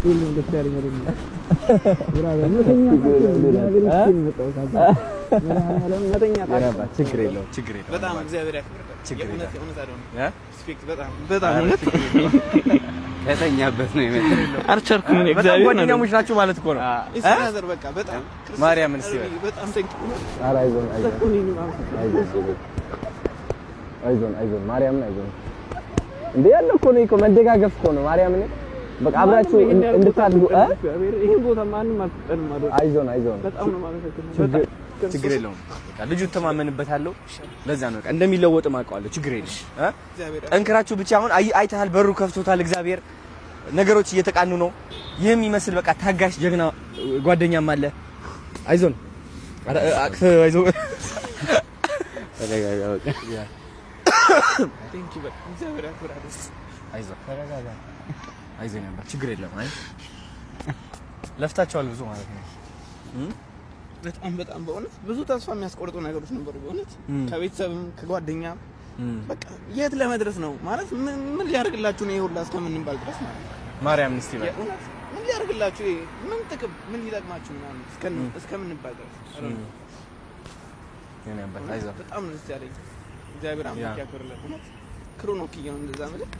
ሁሉም ደስ ያለኝ አይደለም ችግር የለውም በጣም እግዚአብሔር ያክብርልህ ችግር የለውም ስፒክ በጣም ከተኛበት ነው የመጣው አርቸርኩም ነው እግዚአብሔር ነው ጓደኛሞች ናችሁ ማለት እኮ ነው እስራዘር በቃ በጣም ማርያምን እስቲ በጣም አይዞን ማርያምን አይዞን እንዴ ያለው እኮ ነው እኮ መደጋገፍ እኮ ነው ማርያምን በቃ አብራችሁ እንድታድጉ ይሄ ቦታ ማንንም አትጠልም ማለት አይዞን በጣም ነው ማለት ችግር የለውም በቃ ልጁ ተማመንበታለሁ ለዛ ነው በቃ እንደሚለወጥ ማውቀዋለሁ ችግር የለም ጠንክራችሁ ብቻ አሁን አይተሃል በሩ ከፍቶታል እግዚአብሔር ነገሮች እየተቃኑ ነው ይሄም ይመስል በቃ ታጋሽ ጀግና ጓደኛም አለ አይዞን አክፈ አይዞ ተረጋጋ በቃ ቴንክ ዩ እግዚአብሔር ያክብራለህ አይዞ ተረጋጋ አይዞኝ ነበር ችግር የለም አይ ለፍታችኋል ብዙ ማለት ነው በጣም በእውነት ብዙ ተስፋ የሚያስቆርጡ ነገሮች ነበሩ በእውነት ከቤተሰብም ከጓደኛም በቃ የት ለመድረስ ነው ማለት ምን ሊያርግላችሁ ነው ይሁላ እስከምንባል ድረስ ማለት ማርያም እስቲ በቃ ምን ሊያርግላችሁ ምን ጥቅም ምን ይጠቅማችሁ ማለት እስከምንባል ድረስ የኔ አባት አይዞህ በጣም ነው ደስ ያለኝ እግዚአብሔር አምላክ ያክብርልህ እውነት ክሮኖክ ነው እንደዛ ማለት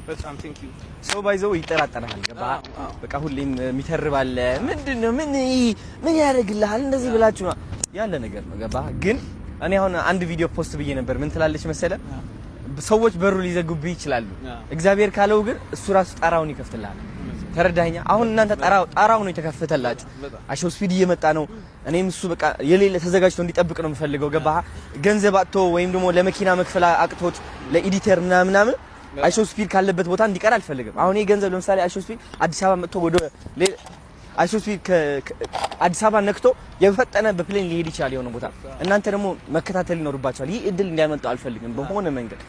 በጣም ቴንክ ዩ ሶ ባይዘው ይጠራጠራል ገባ በቃ ሁሌም የሚተርባለ ምንድነው ምን ያደርግልሃል እንደዚህ ብላችሁ ያለ ነገር ነው ገባ ግን እኔ አሁን አንድ ቪዲዮ ፖስት ብዬ ነበር ምን ትላለች መሰለ ሰዎች በሩ ሊዘጉብህ ይችላሉ እግዚአብሔር ካለው ግን እሱ ራሱ ጣራውን ይከፍትልሃል ተረዳኸኛ አሁን እናንተ ጣራው ነው የተከፈተላችሁ አሾው ስፒድ እየመጣ ነው እኔም እሱ በቃ የሌለ ተዘጋጅቶ እንዲጠብቅ ነው የምፈልገው ገባ ገንዘብ አጥቶ ወይም ደግሞ ለመኪና መክፈል አቅቶት ለኤዲተር ምናምን አይሾው ስፒድ ካለበት ቦታ እንዲቀር አልፈልግም አሁን ይሄ ገንዘብ ለምሳሌ አይሾው ስፒድ አዲስ አበባ መጥቶ ወደ አይሾው ስፒድ አዲስ አበባ ነክቶ የፈጠነ በፕሌን ሊሄድ ይችላል የሆነ ቦታ እናንተ ደግሞ መከታተል ይኖርባችኋል ይሄ እድል እንዲያመጣው አልፈልግም በሆነ መንገድ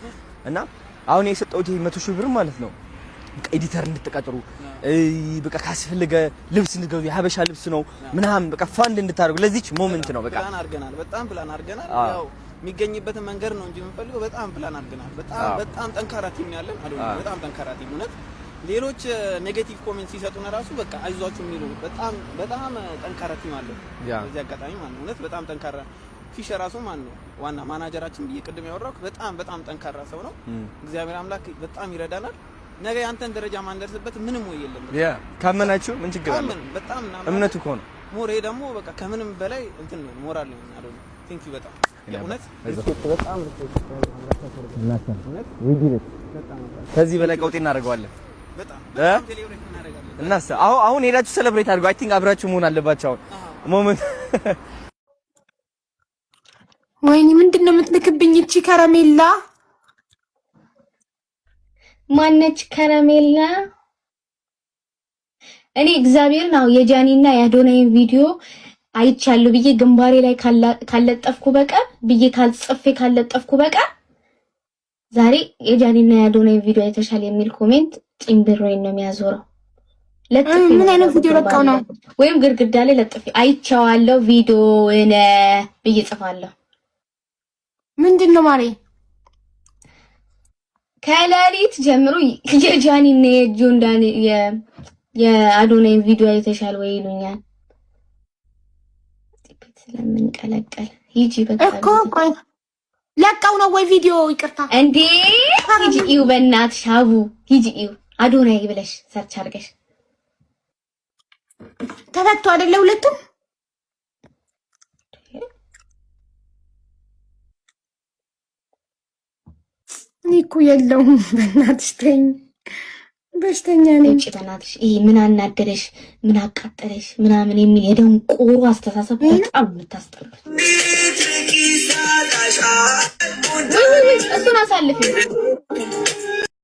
እና አሁን የሰጠሁት 100 ሺህ ብር ማለት ነው ኤዲተር እንድትቀጥሩ በቃ ካስፈልገ ልብስ እንድትገዙ የሀበሻ ልብስ ነው ምናምን በቃ ፋንድ እንድታደርጉ ለዚች ሞመንት ነው በቃ በጣም ፕላን አድርገናል ያው የሚገኝበት መንገር ነው እንጂ የምንፈልገው በጣም ፕላን አድርገናል በጣም ጠንካራ ቲም ያለን በጣም ጠንካራ ቲም እውነት ሌሎች ኔጌቲቭ ኮሜንት ሲሰጡና ራሱ በቃ አይዟችሁ የሚሉ በጣም ጠንካራ ቲም አለን በዚህ አጋጣሚ ማለት እውነት በጣም ጠንካራ ፊሸር ራሱ ማን ነው ዋና ማናጀራችን በቅድም ያወራው በጣም ጠንካራ ሰው ነው እግዚአብሔር አምላክ በጣም ይረዳናል ነገ አንተን ደረጃ ማንደርስበት ምንም ወይ የለም ያ ካመናችሁ ምን ችግር አለ በጣም እምነቱ እኮ ነው ሞሬ ደግሞ በቃ ከምንም በላይ እንትን ነው ሞራል ነው አይደል ቴንክ ዩ በጣም የእውነት በጣም እውነት ዊዲነት ከዚህ በላይ ቀውጤ እናደርገዋለን በጣም ሴሌብሬት እናደርጋለን እናስ አሁን ሄዳችሁ ሴሌብሬት አድርጉ አይ ቲንክ አብራችሁ መሆን አለባችሁ አሁን ሞመንት ወይኔ ምንድነው የምትልክብኝ እቺ ከረሜላ ማነች ከረሜላ እኔ እግዚአብሔር ነው የጃኒና የአዶናይን ቪዲዮ አይቻለሁ ብዬ ግንባሬ ላይ ካለጠፍኩ በቀር ብዬ ካልጽፌ ካለጠፍኩ በቀር ዛሬ የጃኒና የአዶናይን ቪዲዮ አይተሻል የሚል ኮሜንት ጭምብሮኝ ነው የሚያዞረው ምን አይነት ቪዲዮ ለቀው ነው ወይም ግርግዳ ላይ ለጥፌ አይቻዋለሁ ቪዲዮውን ብዬ ጽፋለሁ ምንድነው ማሬ ከላሊት ጀምሮ የጃኒና የጆንዳን የአዶናይ ቪዲዮ አይተሻል ወይ ይሉኛል ስለምን ቀለቀል ሂጂ በቃ እኮ ቆይ ለቀው ነው ወይ ቪዲዮ ይቅርታ እንዴ ሂጂ እዩ በእናትሽ አቡ ሂጂ እዩ አዶናይ ብለሽ ሰርች አድርገሽ ተፈቶ አይደለ ሁለቱም ኒኩ የለውም በእናትሽ ተኝ በሽተኛ ነኝ እቺ በእናትሽ ይሄ ምን አናደረሽ ምን አቃጠለሽ ምናምን የሚል የደንቆሮ አስተሳሰብ በጣም የምታስጠሉት እሱን አሳልፊ